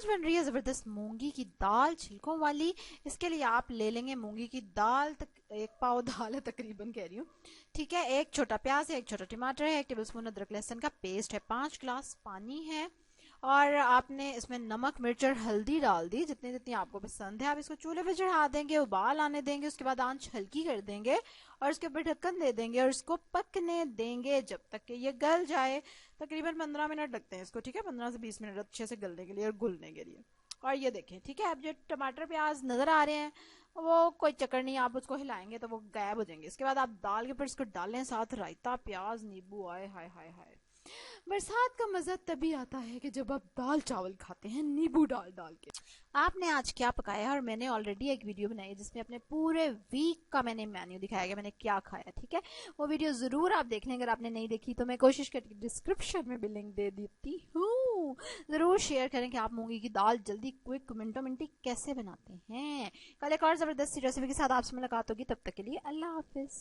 आज बन रही है ज़बरदस्त मूंगी की दाल छिलकों वाली। इसके लिए आप ले लेंगे मूंगी की दाल, एक पाव दाल है तकरीबन कह रही हूँ, ठीक है। एक छोटा प्याज है, एक छोटा टमाटर है, 1 टेबलस्पून अदरक लहसुन का पेस्ट है, 5 ग्लास पानी है, और आपने इसमें नमक मिर्च और हल्दी डाल दी जितनी जितनी आपको पसंद है। आप इसको चूल्हे पे चढ़ा देंगे, उबाल आने देंगे, उसके बाद आंच हल्की कर देंगे और उसके ऊपर ढक्कन दे देंगे और इसको पकने देंगे जब तक कि ये गल जाए। तकरीबन 15 मिनट लगते हैं इसको, ठीक है, 15 से 20 मिनट अच्छे से गलने के लिए और घुलने के लिए। और ये देखें, ठीक है, अब जो टमाटर प्याज नजर आ रहे हैं वो कोई चक्कर नहीं, आप उसको हिलाएंगे तो वो गायब हो जाएंगे। इसके बाद आप दाल के ऊपर इसको डालें, साथ रायता प्याज नींबू, आए हाय हाय हाय। बरसात का मजा तभी आता है कि जब आप दाल चावल खाते हैं नींबू डाल डाल के। आपने आज क्या पकाया है, और मैंने ऑलरेडी एक वीडियो बनाई है जिसमें अपने पूरे वीक का मैंने मेन्यू दिखाया गया, मैंने क्या खाया, ठीक है। वो वीडियो जरूर आप देख लें, अगर आपने नहीं देखी तो मैं कोशिश करके डिस्क्रिप्शन में भी लिंक दे देती हूँ। जरूर शेयर करें कि आप मूंगी की दाल जल्दी क्विक मिनटों मिनटी कैसे बनाते हैं। कल एक और जबरदस्त रेसिपी के साथ आपसे मुलाकात होगी, तब तक के लिए अल्लाह हाफिज।